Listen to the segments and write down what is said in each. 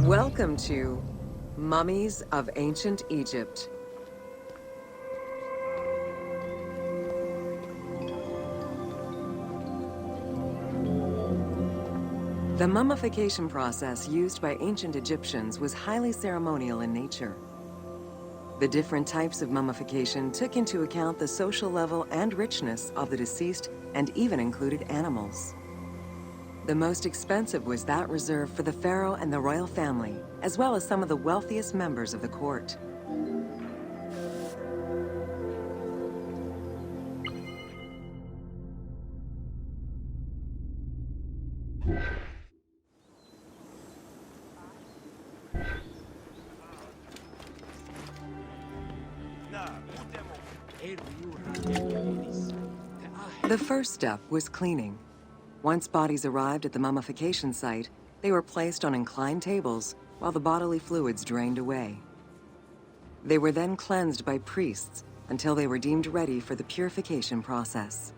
Welcome to Mummies of Ancient Egypt. The mummification process used by ancient Egyptians was highly ceremonial in nature. The different types of mummification took into account the social level and richness of the deceased and even included animals. The most expensive was that reserved for the pharaoh and the royal family, as well as some of the wealthiest members of the court. The first step was cleaning. Once bodies arrived at the mummification site, they were placed on inclined tables while the bodily fluids drained away. They were then cleansed by priests until they were deemed ready for the purification process.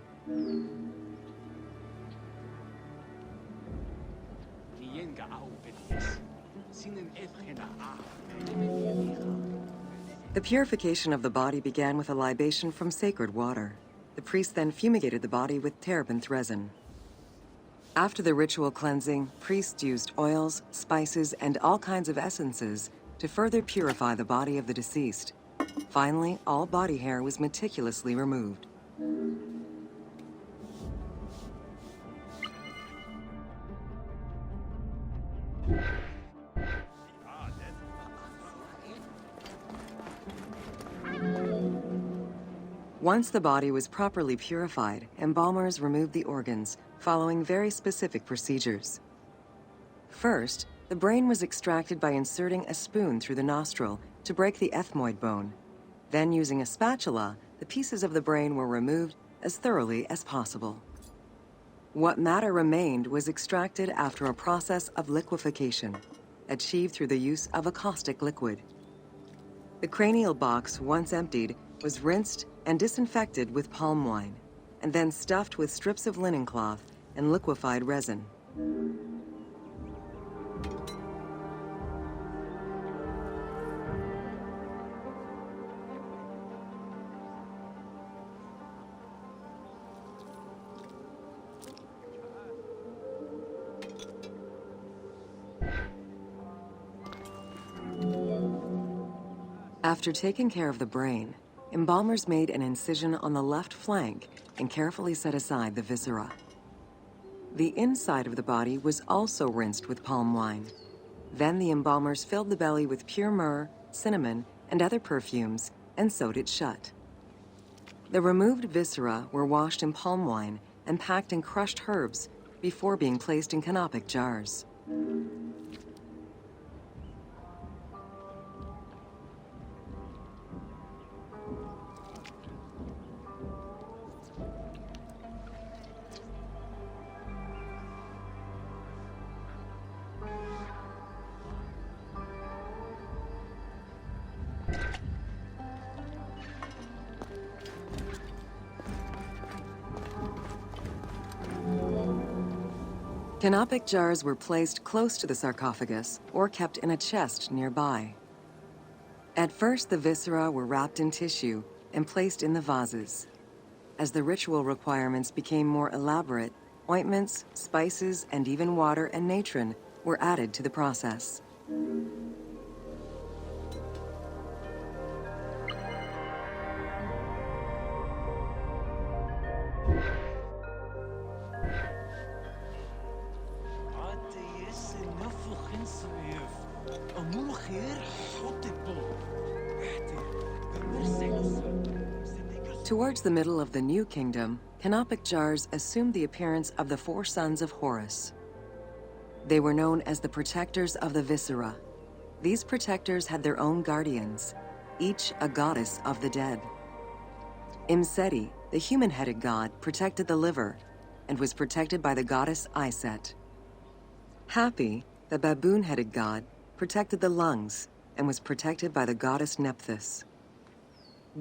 The purification of the body began with a libation from sacred water. The priest then fumigated the body with terebinth resin. After the ritual cleansing, priests used oils, spices, and all kinds of essences to further purify the body of the deceased. Finally, all body hair was meticulously removed. Once the body was properly purified, embalmers removed the organs, following very specific procedures. First, the brain was extracted by inserting a spoon through the nostril to break the ethmoid bone. Then, using a spatula, the pieces of the brain were removed as thoroughly as possible. What matter remained was extracted after a process of liquefaction, achieved through the use of a caustic liquid. The cranial box, once emptied, was rinsed and disinfected with palm wine, and then stuffed with strips of linen cloth and liquefied resin. After taking care of the brain, embalmers made an incision on the left flank and carefully set aside the viscera. The inside of the body was also rinsed with palm wine. Then the embalmers filled the belly with pure myrrh, cinnamon, and other perfumes and sewed it shut. The removed viscera were washed in palm wine and packed in crushed herbs before being placed in canopic jars. Canopic jars were placed close to the sarcophagus or kept in a chest nearby. At first, the viscera were wrapped in tissue and placed in the vases. As the ritual requirements became more elaborate, ointments, spices, and even water and natron were added to the process. Towards the middle of the New Kingdom, canopic jars assumed the appearance of the four sons of Horus. They were known as the protectors of the viscera. These protectors had their own guardians, each a goddess of the dead. Imseti, the human-headed god, protected the liver and was protected by the goddess Iset. Hapi, the baboon-headed god, protected the lungs and was protected by the goddess Nephthys.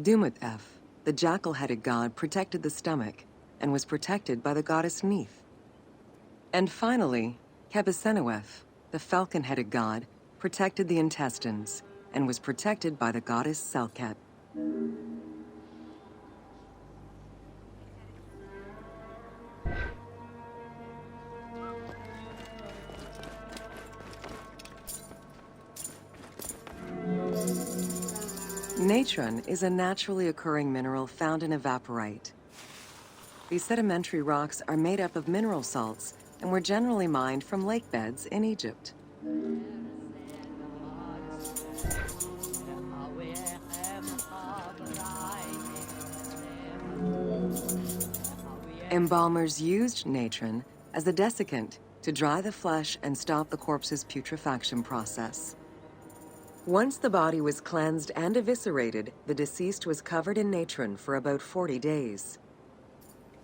Dumut-Ef, the jackal-headed god, protected the stomach and was protected by the goddess Neith. And finally, Qebehsenuef, the falcon-headed god, protected the intestines and was protected by the goddess Selket. Natron is a naturally occurring mineral found in evaporite. These sedimentary rocks are made up of mineral salts and were generally mined from lake beds in Egypt. Embalmers used natron as a desiccant to dry the flesh and stop the corpse's putrefaction process. Once the body was cleansed and eviscerated, the deceased was covered in natron for about 40 days.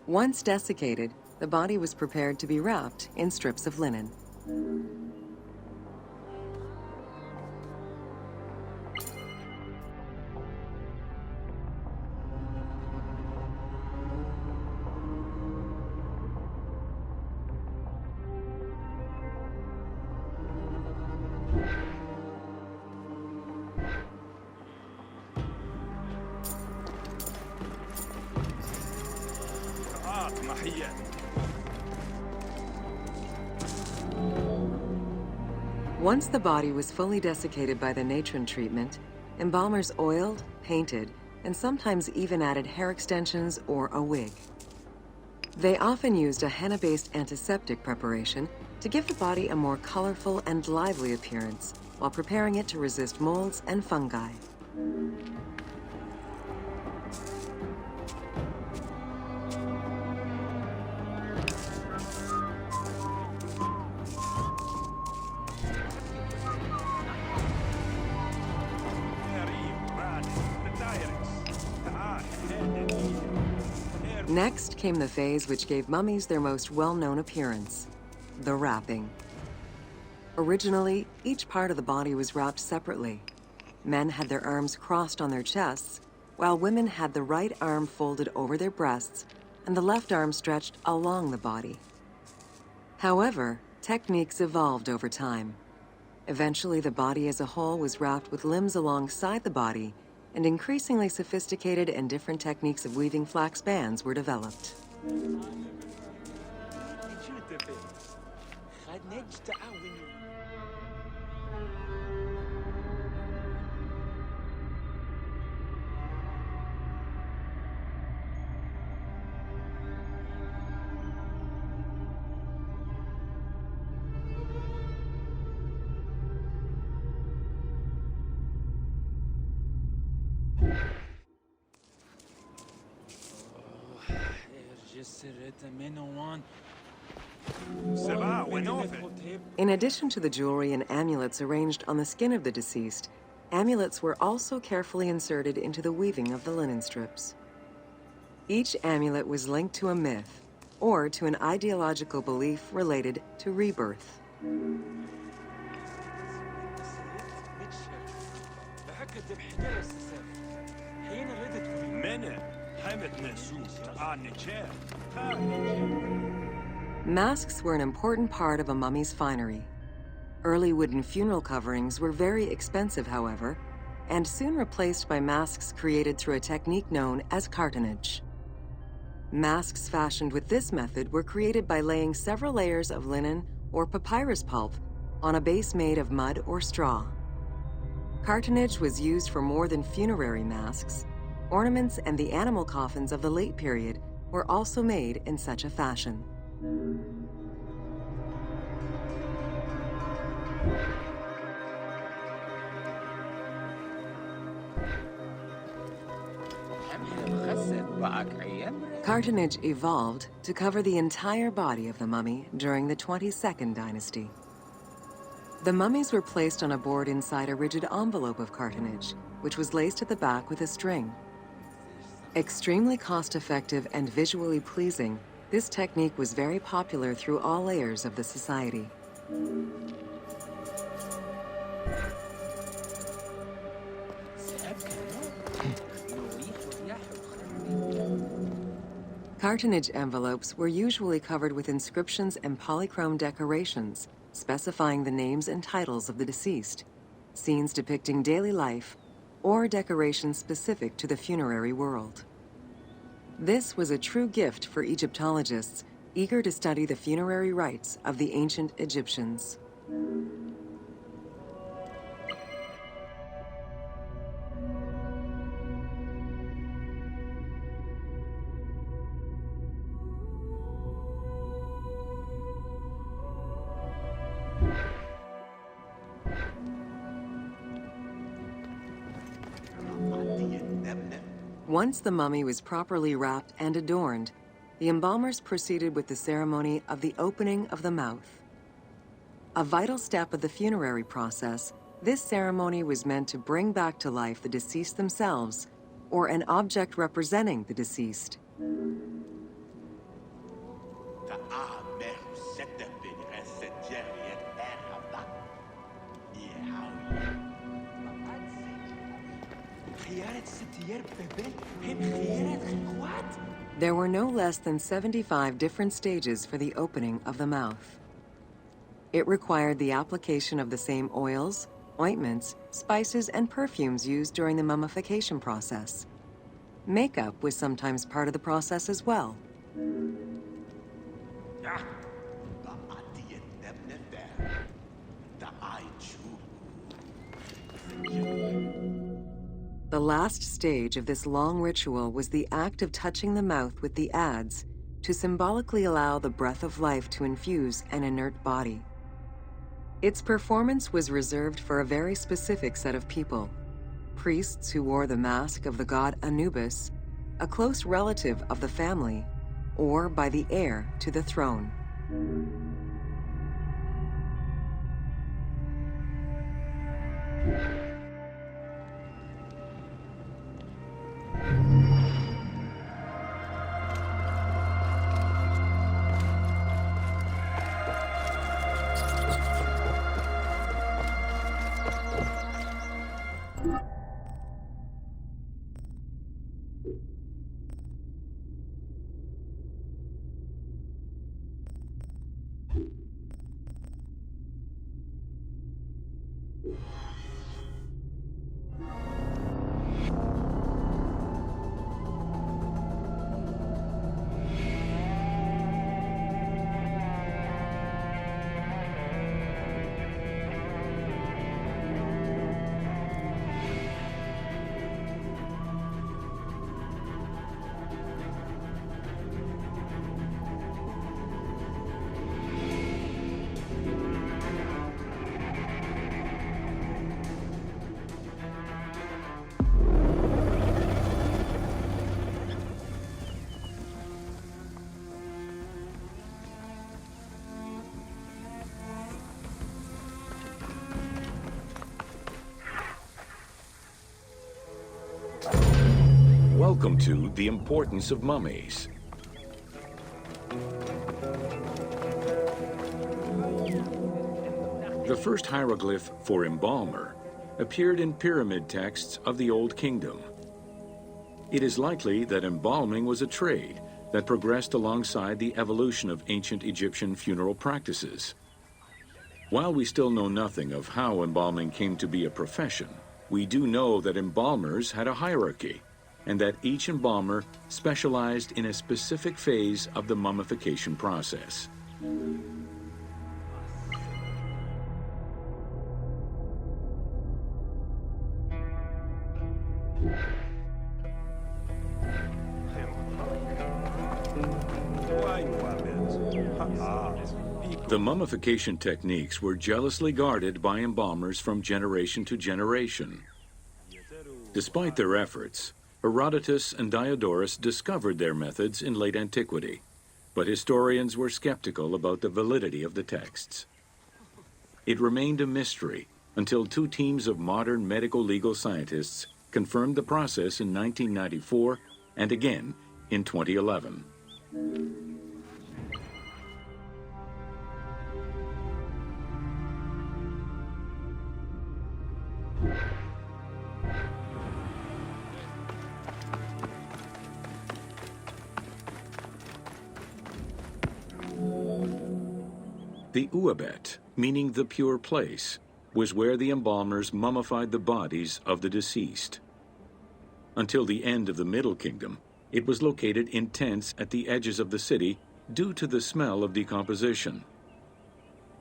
Once desiccated, the body was prepared to be wrapped in strips of linen. Once the body was fully desiccated by the natron treatment, embalmers oiled, painted, and sometimes even added hair extensions or a wig. They often used a henna-based antiseptic preparation to give the body a more colorful and lively appearance while preparing it to resist molds and fungi. Next came the phase which gave mummies their most well-known appearance, the wrapping. Originally, each part of the body was wrapped separately. Men had their arms crossed on their chests, while women had the right arm folded over their breasts and the left arm stretched along the body. However, techniques evolved over time. Eventually, the body as a whole was wrapped with limbs alongside the body, and increasingly sophisticated and different techniques of weaving flax bands were developed. In addition to the jewelry and amulets arranged on the skin of the deceased, amulets were also carefully inserted into the weaving of the linen strips. Each amulet was linked to a myth or to an ideological belief related to rebirth. Masks were an important part of a mummy's finery. Early wooden funeral coverings were very expensive, however, and soon replaced by masks created through a technique known as cartonnage. Masks fashioned with this method were created by laying several layers of linen or papyrus pulp on a base made of mud or straw. Cartonnage was used for more than funerary masks. Ornaments and the animal coffins of the late period were also made in such a fashion. Cartonnage evolved to cover the entire body of the mummy during the 22nd dynasty. The mummies were placed on a board inside a rigid envelope of cartonnage, which was laced at the back with a string. Extremely cost-effective and visually pleasing, this technique was very popular through all layers of the society. Cartonnage envelopes were usually covered with inscriptions and polychrome decorations, specifying the names and titles of the deceased, scenes depicting daily life, or decorations specific to the funerary world. This was a true gift for Egyptologists eager to study the funerary rites of the ancient Egyptians. Once the mummy was properly wrapped and adorned, the embalmers proceeded with the ceremony of the opening of the mouth. A vital step of the funerary process, this ceremony was meant to bring back to life the deceased themselves or an object representing the deceased. There were no less than 75 different stages for the opening of the mouth. It required the application of the same oils, ointments, spices, and perfumes used during the mummification process. Makeup was sometimes part of the process as well. The last stage of this long ritual was the act of touching the mouth with the adze to symbolically allow the breath of life to infuse an inert body. Its performance was reserved for a very specific set of people: priests who wore the mask of the god Anubis, a close relative of the family, or by the heir to the throne. Welcome to The Importance of Mummies. The first hieroglyph for embalmer appeared in pyramid texts of the Old Kingdom. It is likely that embalming was a trade that progressed alongside the evolution of ancient Egyptian funeral practices. While we still know nothing of how embalming came to be a profession, we do know that embalmers had a hierarchy, and that each embalmer specialized in a specific phase of the mummification process. The mummification techniques were jealously guarded by embalmers from generation to generation. Despite their efforts, Herodotus and Diodorus discovered their methods in late antiquity, but historians were skeptical about the validity of the texts. It remained a mystery until two teams of modern medical legal scientists confirmed the process in 1994 and again in 2011. The Uabet, meaning the pure place, was where the embalmers mummified the bodies of the deceased. Until the end of the Middle Kingdom, it was located in tents at the edges of the city due to the smell of decomposition.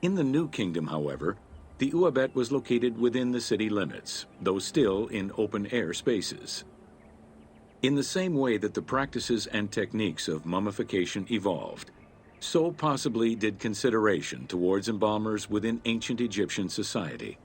In the New Kingdom, however, the Uabet was located within the city limits, though still in open-air spaces. In the same way that the practices and techniques of mummification evolved, so possibly did consideration towards embalmers within ancient Egyptian society.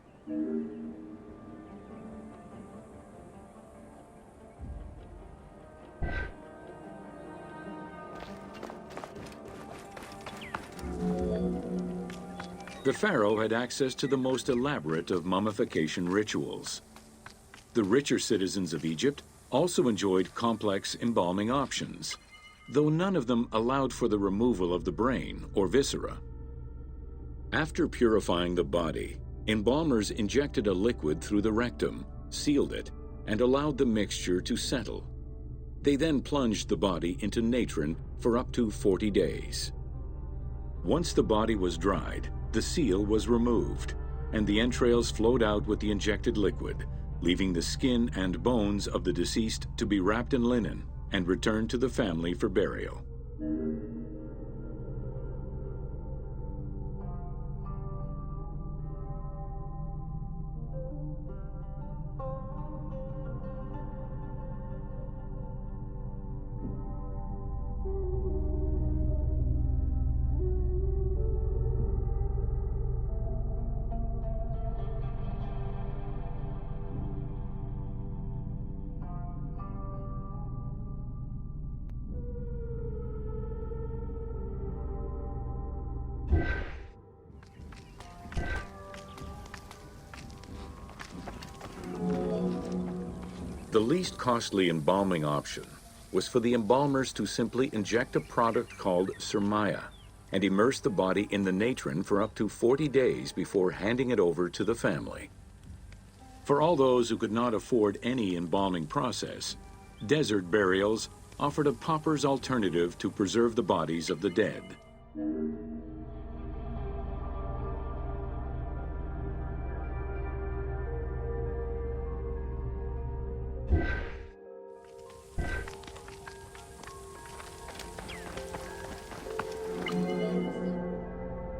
The pharaoh had access to the most elaborate of mummification rituals. The richer citizens of Egypt also enjoyed complex embalming options, though none of them allowed for the removal of the brain or viscera. After purifying the body, embalmers injected a liquid through the rectum, sealed it, and allowed the mixture to settle. They then plunged the body into natron for up to 40 days. Once the body was dried, the seal was removed, and the entrails flowed out with the injected liquid, leaving the skin and bones of the deceased to be wrapped in linen and returned to the family for burial. The least costly embalming option was for the embalmers to simply inject a product called surmaya and immerse the body in the natron for up to 40 days before handing it over to the family. For all those who could not afford any embalming process, desert burials offered a pauper's alternative to preserve the bodies of the dead.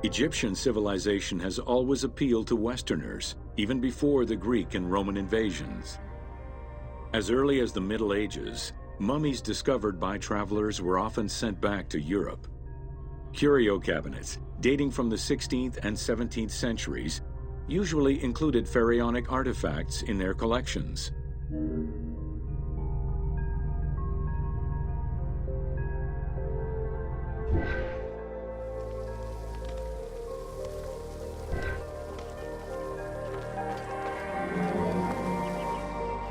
Egyptian civilization has always appealed to Westerners, even before the Greek and Roman invasions. As early as the Middle Ages, mummies discovered by travelers were often sent back to Europe. Curio cabinets, dating from the 16th and 17th centuries, usually included pharaonic artifacts in their collections.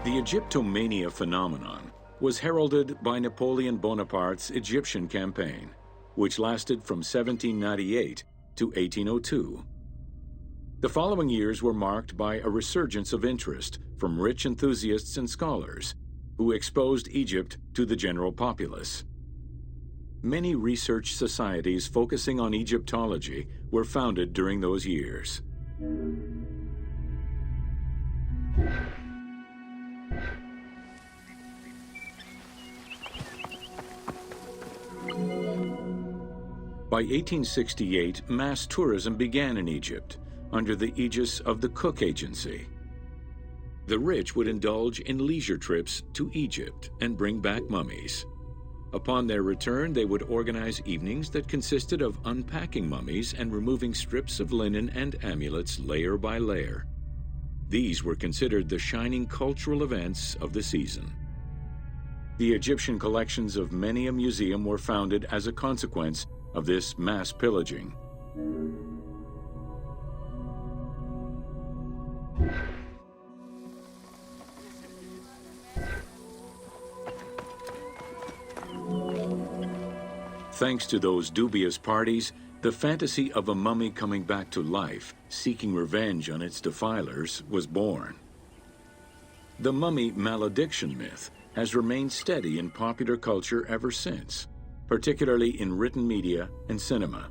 The Egyptomania phenomenon was heralded by Napoleon Bonaparte's Egyptian campaign, which lasted from 1798 to 1802. The following years were marked by a resurgence of interest from rich enthusiasts and scholars who exposed Egypt to the general populace. Many research societies focusing on Egyptology were founded during those years. By 1868, mass tourism began in Egypt under the aegis of the Cook Agency. The rich would indulge in leisure trips to Egypt and bring back mummies. Upon their return, they would organize evenings that consisted of unpacking mummies and removing strips of linen and amulets layer by layer. These were considered the shining cultural events of the season. The Egyptian collections of many a museum were founded as a consequence of this mass pillaging. Thanks to those dubious parties, the fantasy of a mummy coming back to life, seeking revenge on its defilers, was born. The mummy malediction myth has remained steady in popular culture ever since, particularly in written media and cinema.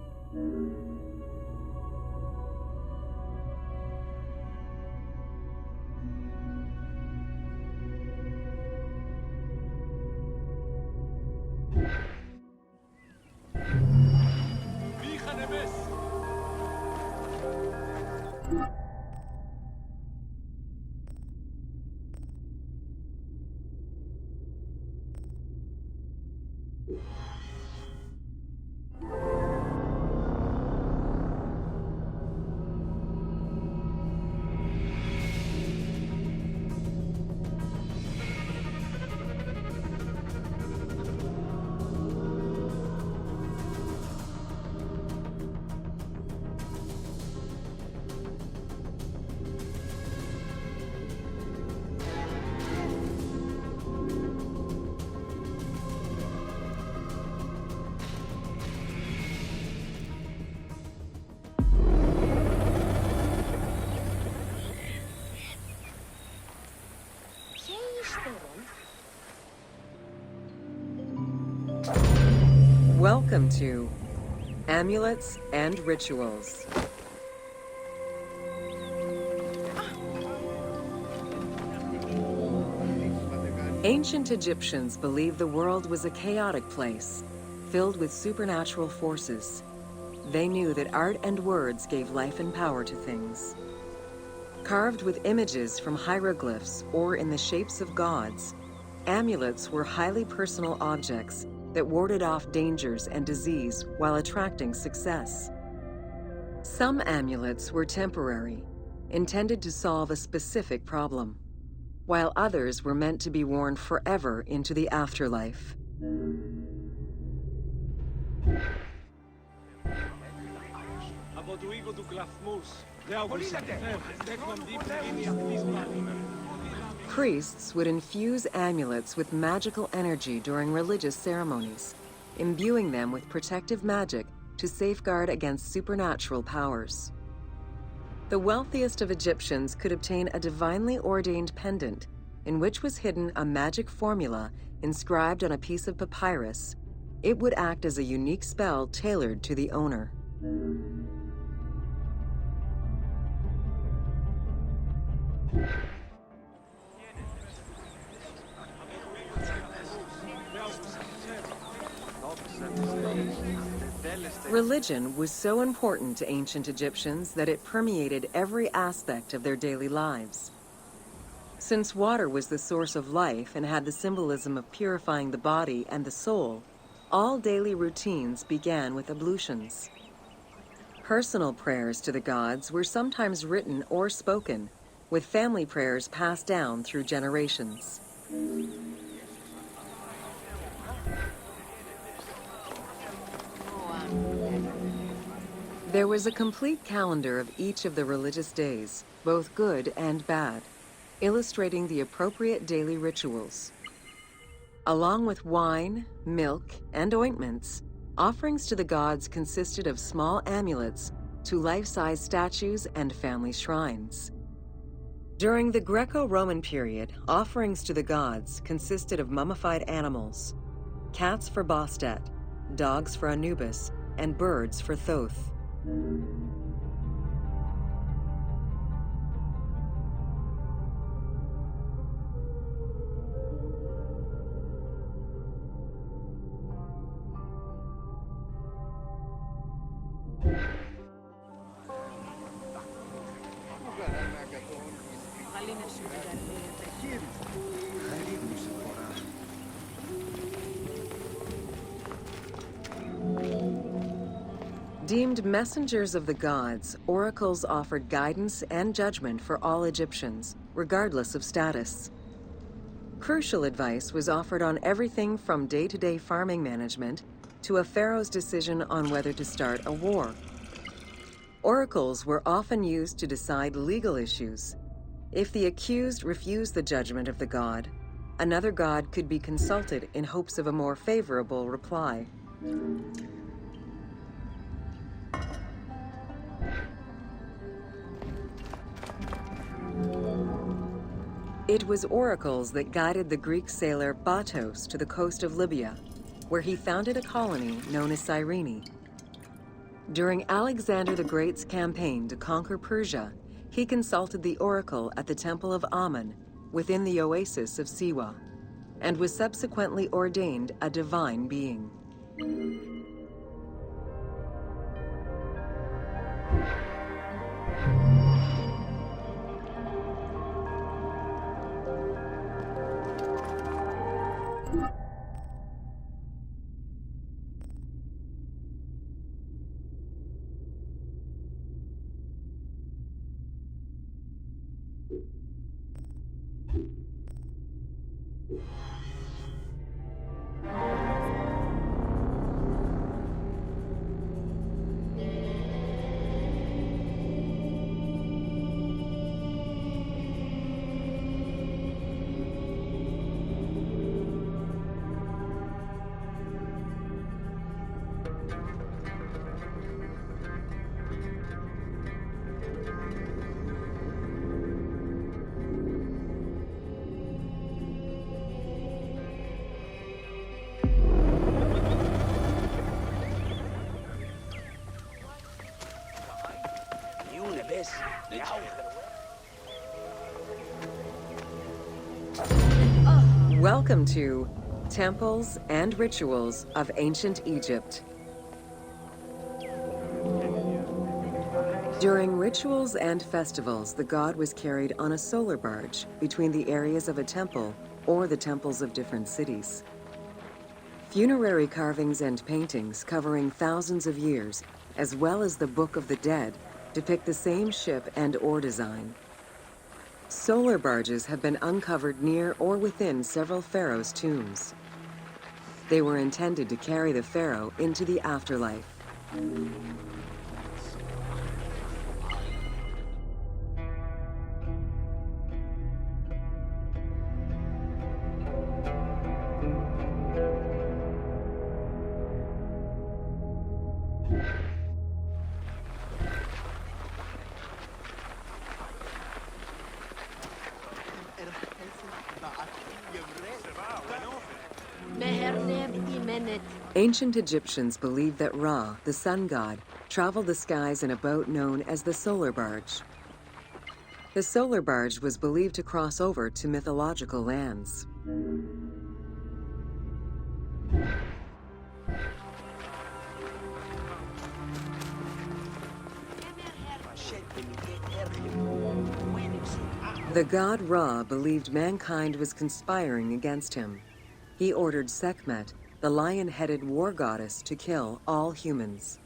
Welcome to Amulets and Rituals. Ancient Egyptians believed the world was a chaotic place, filled with supernatural forces. They knew that art and words gave life and power to things. Carved with images from hieroglyphs or in the shapes of gods, amulets were highly personal objects that warded off dangers and disease while attracting success. Some amulets were temporary, intended to solve a specific problem, while others were meant to be worn forever into the afterlife. Priests would infuse amulets with magical energy during religious ceremonies, imbuing them with protective magic to safeguard against supernatural powers. The wealthiest of Egyptians could obtain a divinely ordained pendant in which was hidden a magic formula inscribed on a piece of papyrus. It would act as a unique spell tailored to the owner. Religion was so important to ancient Egyptians that it permeated every aspect of their daily lives. Since water was the source of life and had the symbolism of purifying the body and the soul, all daily routines began with ablutions. Personal prayers to the gods were sometimes written or spoken, with family prayers passed down through generations. There was a complete calendar of each of the religious days, both good and bad, illustrating the appropriate daily rituals. Along with wine, milk, and ointments, offerings to the gods consisted of small amulets to life-size statues and family shrines. During the Greco-Roman period, offerings to the gods consisted of mummified animals, cats for Bastet, dogs for Anubis, and birds for Thoth. Deemed messengers of the gods, oracles offered guidance and judgment for all Egyptians, regardless of status. Crucial advice was offered on everything from day-to-day farming management to a pharaoh's decision on whether to start a war. Oracles were often used to decide legal issues. If the accused refused the judgment of the god, another god could be consulted in hopes of a more favorable reply. It was oracles that guided the Greek sailor Batos to the coast of Libya, where he founded a colony known as Cyrene. During Alexander the Great's campaign to conquer Persia, he consulted the oracle at the Temple of Amun within the oasis of Siwa, and was subsequently ordained a divine being. Welcome to Temples and Rituals of Ancient Egypt. During rituals and festivals, the god was carried on a solar barge between the areas of a temple or the temples of different cities. Funerary carvings and paintings covering thousands of years, as well as the Book of the Dead, depict the same ship and oar design. Solar barges have been uncovered near or within several pharaohs' tombs. They were intended to carry the pharaoh into the afterlife. Ancient Egyptians believed that Ra, the sun god, traveled the skies in a boat known as the solar barge. The solar barge was believed to cross over to mythological lands. The god Ra believed mankind was conspiring against him. He ordered Sekhmet, the lion-headed war goddess, to kill all humans.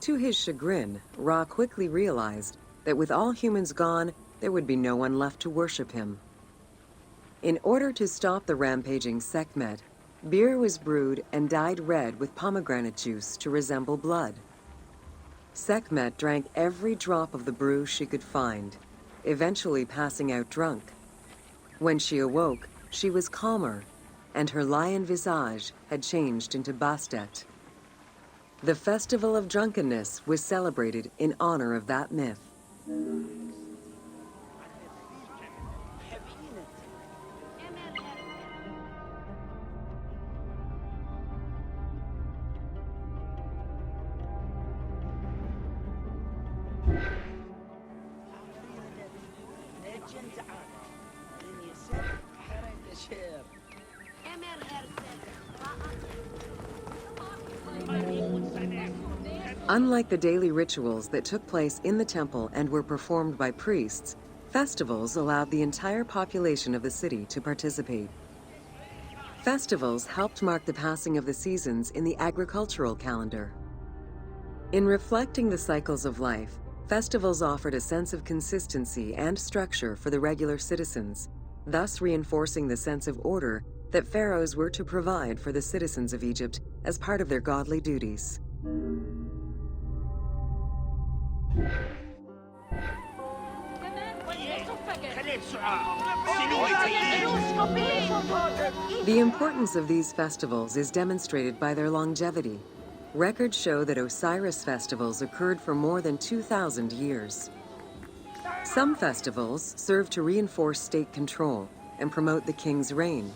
To his chagrin, Ra quickly realized that with all humans gone, there would be no one left to worship him. In order to stop the rampaging Sekhmet, beer was brewed and dyed red with pomegranate juice to resemble blood. Sekhmet drank every drop of the brew she could find, eventually passing out drunk. When she awoke, she was calmer, and her lion visage had changed into Bastet. The Festival of Drunkenness was celebrated in honor of that myth. Unlike the daily rituals that took place in the temple and were performed by priests, festivals allowed the entire population of the city to participate. Festivals helped mark the passing of the seasons in the agricultural calendar. In reflecting the cycles of life, festivals offered a sense of consistency and structure for the regular citizens, thus reinforcing the sense of order that pharaohs were to provide for the citizens of Egypt as part of their godly duties. The importance of these festivals is demonstrated by their longevity. Records show that Osiris festivals occurred for more than 2,000 years. Some festivals serve to reinforce state control and promote the king's reign.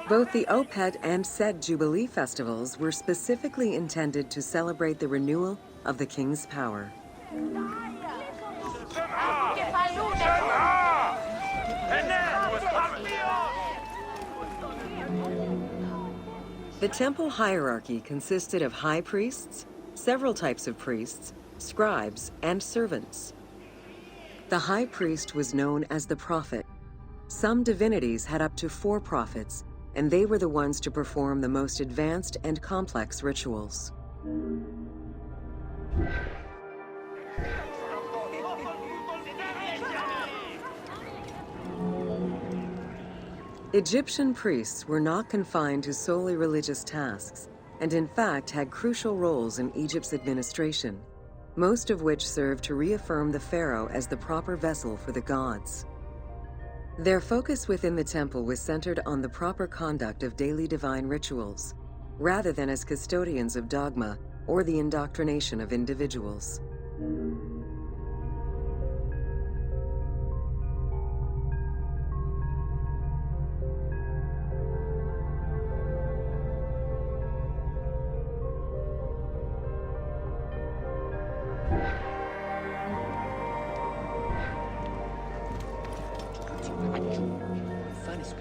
Both the Opet and Set Jubilee festivals were specifically intended to celebrate the renewal of the king's power. The temple hierarchy consisted of high priests, several types of priests, scribes, and servants. The high priest was known as the prophet. Some divinities had up to 4 prophets, and they were the ones to perform the most advanced and complex rituals. Egyptian priests were not confined to solely religious tasks, and in fact had crucial roles in Egypt's administration, most of which served to reaffirm the pharaoh as the proper vessel for the gods. Their focus within the temple was centered on the proper conduct of daily divine rituals, rather than as custodians of dogma or the indoctrination of individuals.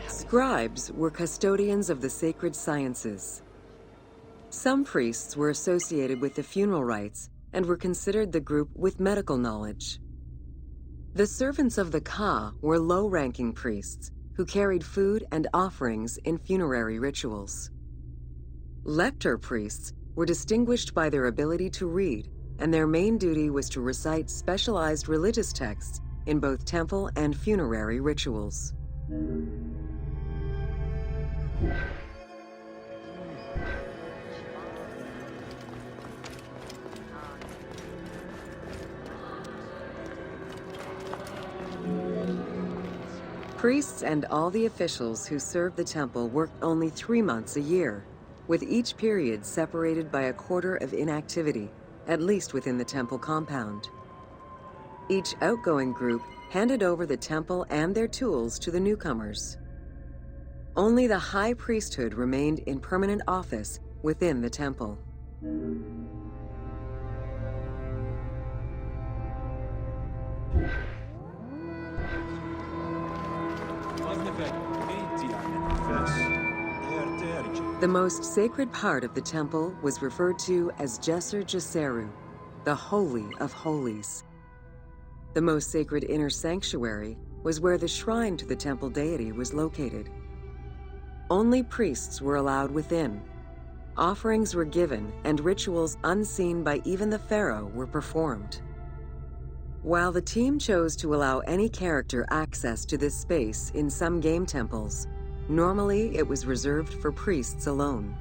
Scribes were custodians of the sacred sciences. Some priests were associated with the funeral rites and were considered the group with medical knowledge. The servants of the Ka were low-ranking priests who carried food and offerings in funerary rituals. Lector priests were distinguished by their ability to read, and their main duty was to recite specialized religious texts in both temple and funerary rituals. Priests and all the officials who served the temple worked only 3 months a year, with each period separated by a quarter of inactivity, at least within the temple compound. Each outgoing group handed over the temple and their tools to the newcomers. Only the high priesthood remained in permanent office within the temple. The most sacred part of the temple was referred to as Djeser Djeseru, the Holy of Holies. The most sacred inner sanctuary was where the shrine to the temple deity was located. Only priests were allowed within. Offerings were given, and rituals unseen by even the pharaoh were performed. While the team chose to allow any character access to this space in some game temples, normally it was reserved for priests alone.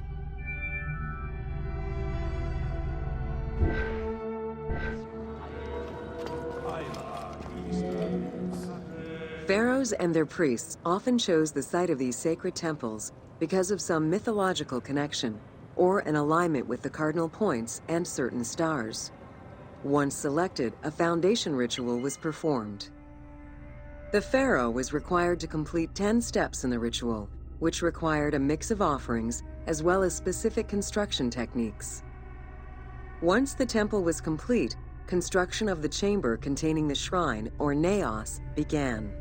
Pharaohs and their priests often chose the site of these sacred temples because of some mythological connection or an alignment with the cardinal points and certain stars. Once selected, a foundation ritual was performed. The pharaoh was required to complete 10 steps in the ritual, which required a mix of offerings as well as specific construction techniques. Once the temple was complete, construction of the chamber containing the shrine, or naos, began.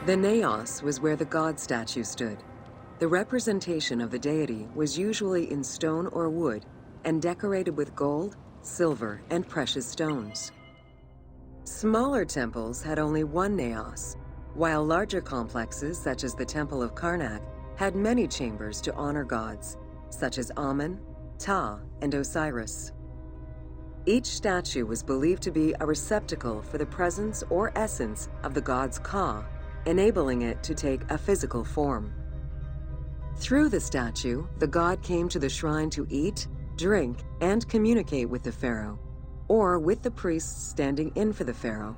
The naos was where the god statue stood. The representation of the deity was usually in stone or wood and decorated with gold, silver, and precious stones. Smaller temples had only one naos, while larger complexes, such as the Temple of Karnak, had many chambers to honor gods, such as Amun, Ptah, and Osiris. Each statue was believed to be a receptacle for the presence or essence of the gods Ka, enabling it to take a physical form. Through the statue, the god came to the shrine to eat, drink, and communicate with the pharaoh, or with the priests standing in for the pharaoh.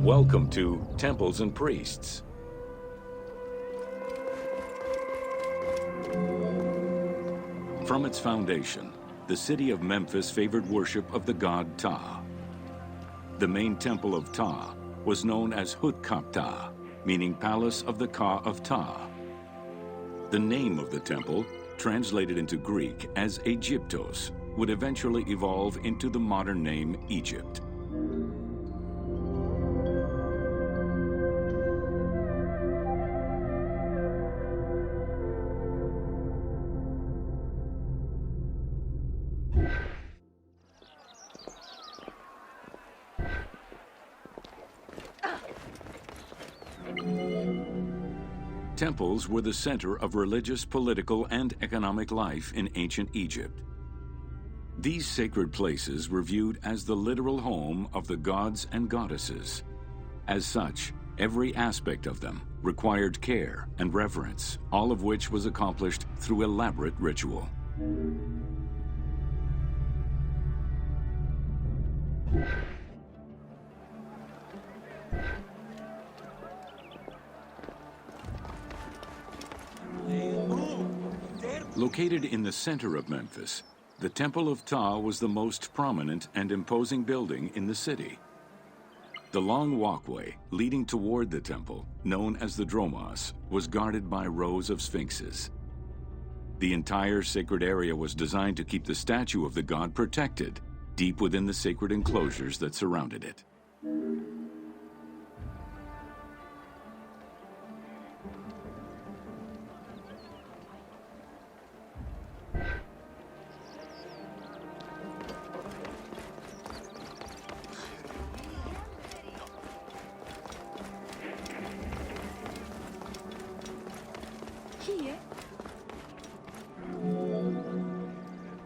Welcome to Temples and Priests. From its foundation, the city of Memphis favored worship of the god Ptah. The main temple of Ptah was known as Hutkaptah, meaning Palace of the Ka of Ptah. The name of the temple, translated into Greek as Aegyptos, would eventually evolve into the modern name Egypt. Temples were the center of religious, political, and economic life in ancient Egypt. These sacred places were viewed as the literal home of the gods and goddesses. As such, every aspect of them required care and reverence, all of which was accomplished through elaborate ritual. Located in the center of Memphis, the Temple of Ptah was the most prominent and imposing building in the city. The long walkway leading toward the temple, known as the Dromos, was guarded by rows of sphinxes. The entire sacred area was designed to keep the statue of the god protected, deep within the sacred enclosures that surrounded it.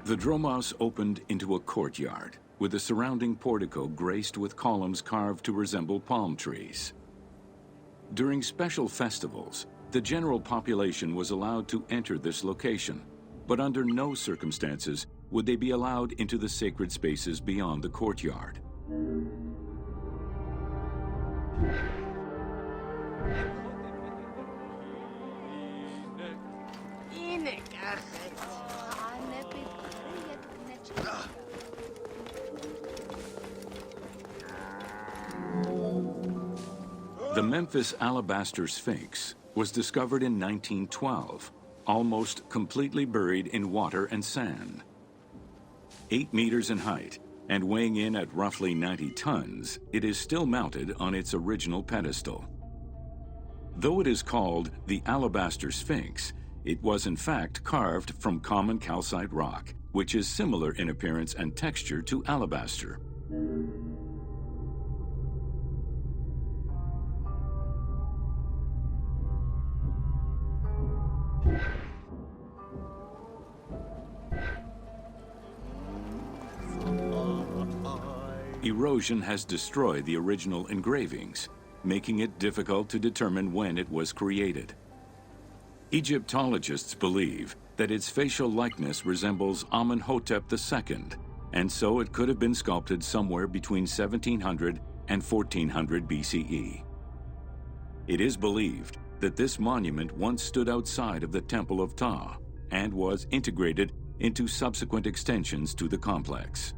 The Dromos opened into a courtyard, with the surrounding portico graced with columns carved to resemble palm trees. During special festivals, the general population was allowed to enter this location, but under no circumstances would they be allowed into the sacred spaces beyond the courtyard. The Memphis Alabaster Sphinx was discovered in 1912, almost completely buried in water and sand. 8 meters in height and weighing in at roughly 90 tons, it is still mounted on its original pedestal. Though it is called the Alabaster Sphinx, it was in fact carved from common calcite rock, which is similar in appearance and texture to alabaster. erosion has destroyed the original engravings, making it difficult to determine when it was created. Egyptologists believe that its facial likeness resembles Amenhotep II, and so it could have been sculpted somewhere between 1700 and 1400 BCE. It is believed that this monument once stood outside of the Temple of Ptah and was integrated into subsequent extensions to the complex.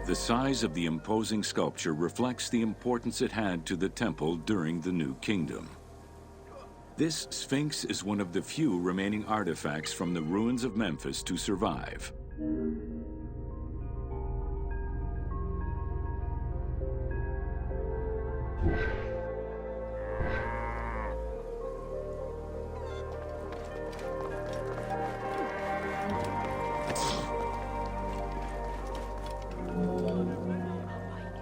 The size of the imposing sculpture reflects the importance it had to the temple during the New Kingdom. This Sphinx is one of the few remaining artifacts from the ruins of Memphis to survive.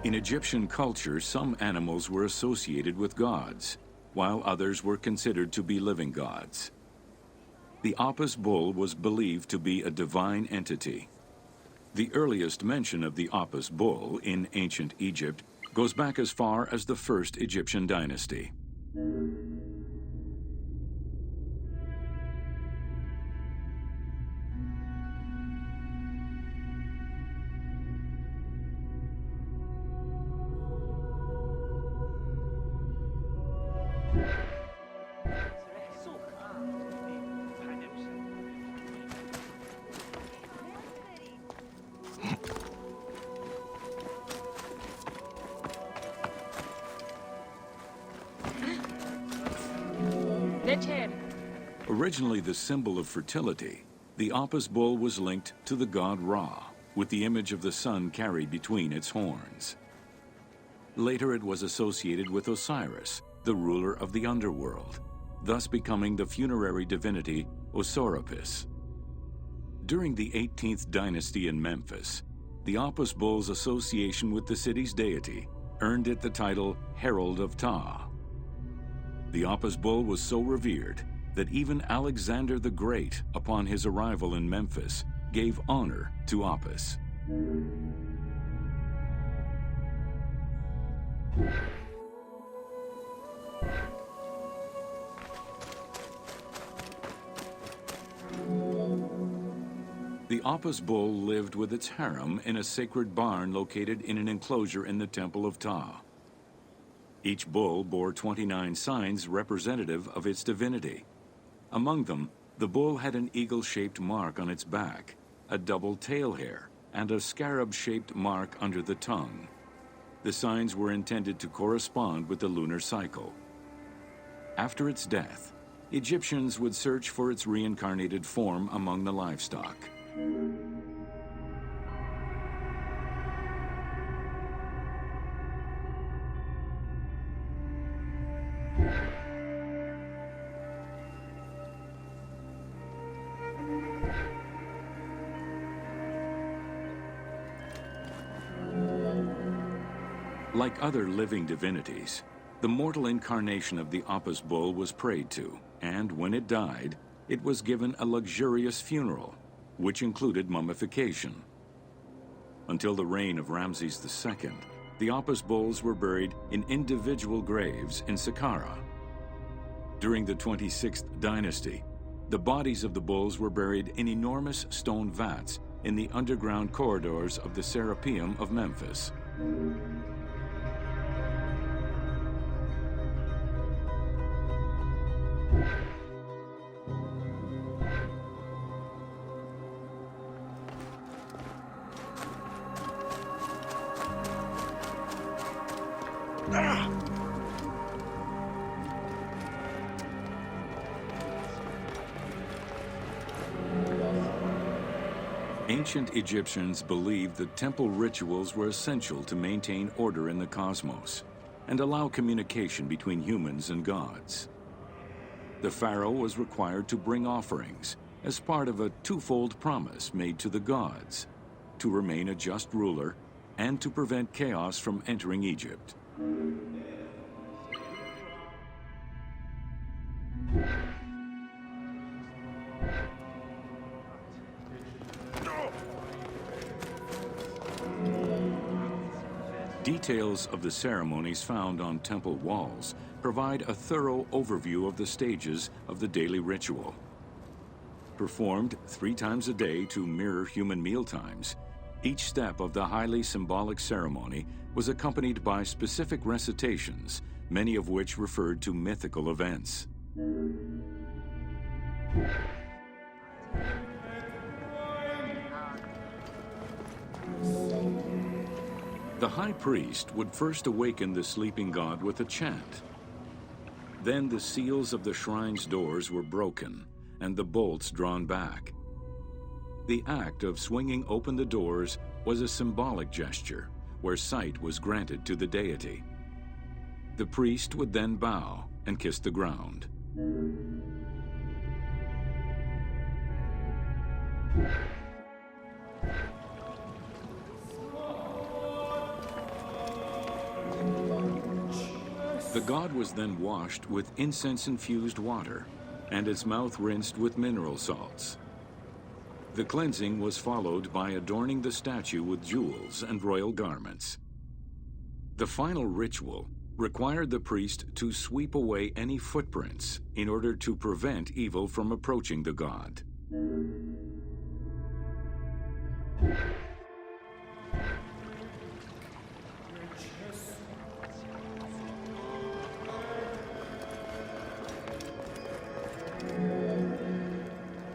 In Egyptian culture, some animals were associated with gods, while others were considered to be living gods. The Apis bull was believed to be a divine entity. The earliest mention of the Apis bull in ancient Egypt goes back as far as the first Egyptian dynasty. Originally the symbol of fertility, the Apis bull was linked to the god Ra, with the image of the sun carried between its horns. Later it was associated with Osiris, the ruler of the underworld, thus becoming the funerary divinity Osorapis. During the 18th dynasty in Memphis, the Apis bull's association with the city's deity earned it the title Herald of Ptah. The Apis bull was so revered that even Alexander the Great, upon his arrival in Memphis, gave honor to Apis. The Apis bull lived with its harem in a sacred barn located in an enclosure in the Temple of Ptah. Each bull bore 29 signs representative of its divinity. Among them, the bull had an eagle-shaped mark on its back, a double tail hair, and a scarab-shaped mark under the tongue. The signs were intended to correspond with the lunar cycle. After its death, Egyptians would search for its reincarnated form among the livestock. Like other living divinities, the mortal incarnation of the Apis bull was prayed to, and when it died, it was given a luxurious funeral, which included mummification. Until the reign of Ramses II, the Apis bulls were buried in individual graves in Saqqara. During the 26th dynasty, the bodies of the bulls were buried in enormous stone vats in the underground corridors of the Serapeum of Memphis. Ancient Egyptians believed that temple rituals were essential to maintain order in the cosmos and allow communication between humans and gods. The pharaoh was required to bring offerings as part of a twofold promise made to the gods, to remain a just ruler and to prevent chaos from entering Egypt. Details of the ceremonies found on temple walls provide a thorough overview of the stages of the daily ritual. Performed 3 times a day to mirror human mealtimes, each step of the highly symbolic ceremony was accompanied by specific recitations, many of which referred to mythical events. The high priest would first awaken the sleeping god with a chant. Then the seals of the shrine's doors were broken and the bolts drawn back. The act of swinging open the doors was a symbolic gesture where sight was granted to the deity. The priest would then bow and kiss the ground. The god was then washed with incense-infused water and its mouth rinsed with mineral salts. The cleansing was followed by adorning the statue with jewels and royal garments. The final ritual required the priest to sweep away any footprints in order to prevent evil from approaching the god.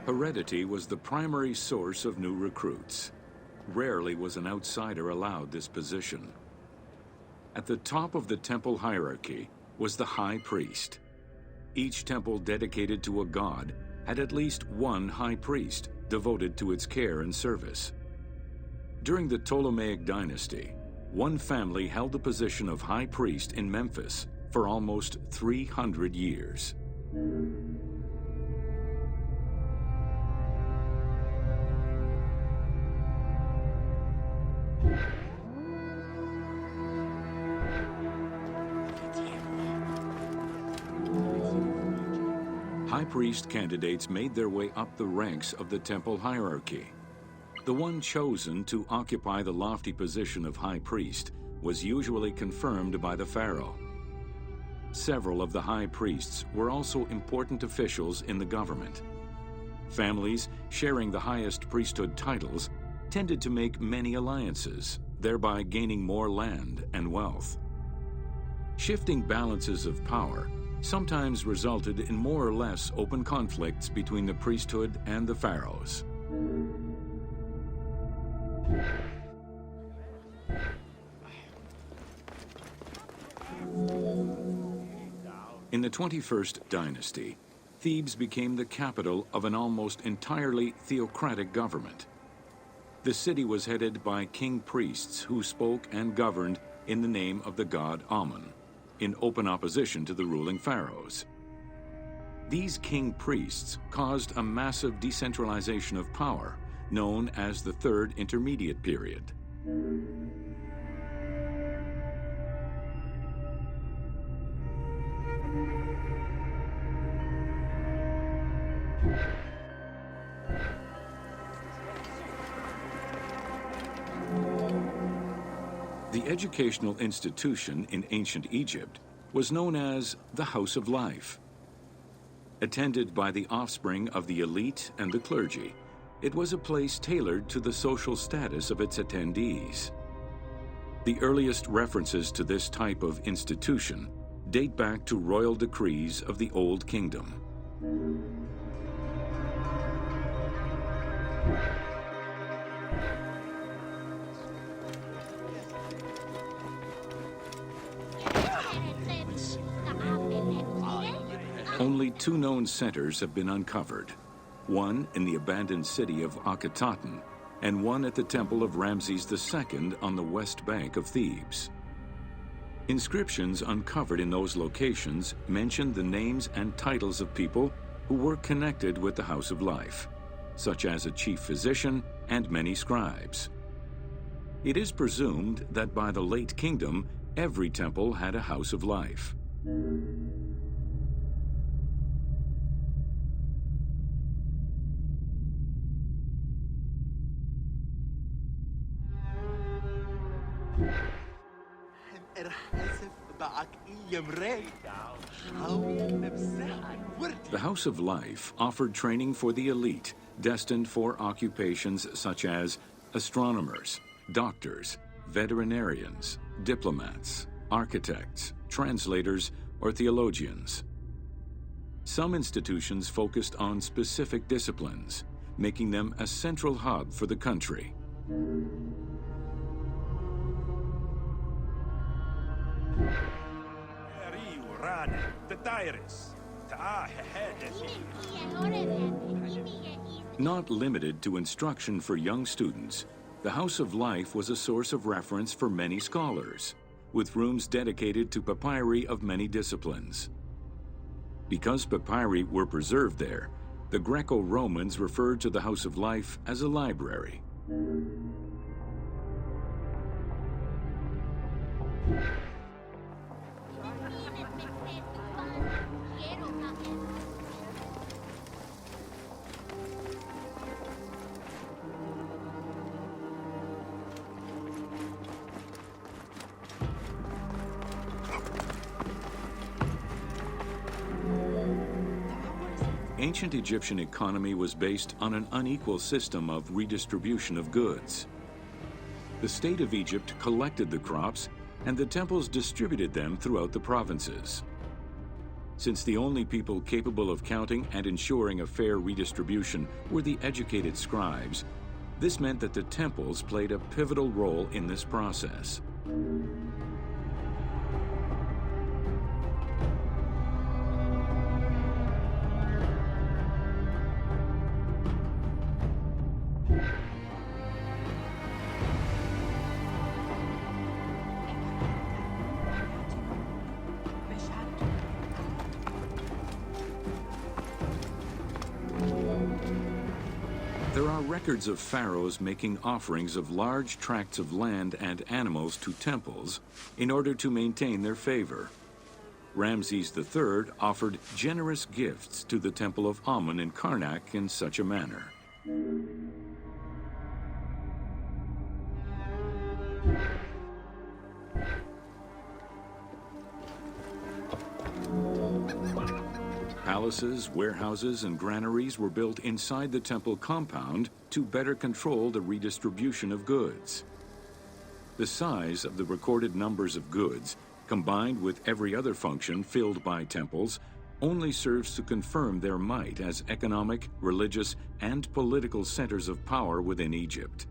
Heredity was the primary source of new recruits. Rarely was an outsider allowed this position. At the top of the temple hierarchy was the high priest. Each temple dedicated to a god had at least one high priest devoted to its care and service. During the Ptolemaic dynasty, one family held the position of high priest in Memphis for almost 300 years. High priest candidates made their way up the ranks of the temple hierarchy. The one chosen to occupy the lofty position of high priest was usually confirmed by the pharaoh. Several of the high priests were also important officials in the government. Families sharing the highest priesthood titles tended to make many alliances, thereby gaining more land and wealth. Shifting balances of power sometimes resulted in more or less open conflicts between the priesthood and the pharaohs. In the 21st dynasty, Thebes became the capital of an almost entirely theocratic government. The city was headed by king priests who spoke and governed in the name of the god Amun, in open opposition to the ruling pharaohs. These king priests caused a massive decentralization of power, known as the Third Intermediate Period. The educational institution in ancient Egypt was known as the House of Life. Attended by the offspring of the elite and the clergy, it was a place tailored to the social status of its attendees. The earliest references to this type of institution date back to royal decrees of the Old Kingdom. Only 2 known centers have been uncovered, one in the abandoned city of Akhetaten and one at the temple of Ramses II on the west bank of Thebes. Inscriptions uncovered in those locations mention the names and titles of people who were connected with the House of Life, such as a chief physician and many scribes. It is presumed that by the late kingdom, every temple had a House of Life. The House of Life offered training for the elite, destined for occupations such as astronomers, doctors, veterinarians, diplomats, architects, translators, or theologians. Some institutions focused on specific disciplines, making them a central hub for the country. Not limited to instruction for young students, the House of Life was a source of reference for many scholars, with rooms dedicated to papyri of many disciplines. Because papyri were preserved there, the Greco-Romans referred to the House of Life as a library. Ancient Egyptian economy was based on an unequal system of redistribution of goods. The state of Egypt collected the crops, and the temples distributed them throughout the provinces. Since the only people capable of counting and ensuring a fair redistribution were the educated scribes, this meant that the temples played a pivotal role in this process. There are records of pharaohs making offerings of large tracts of land and animals to temples in order to maintain their favor. Ramses III offered generous gifts to the Temple of Amun in Karnak in such a manner. Palaces, warehouses, and granaries were built inside the temple compound to better control the redistribution of goods. The size of the recorded numbers of goods, combined with every other function filled by temples, only serves to confirm their might as economic, religious, and political centers of power within Egypt.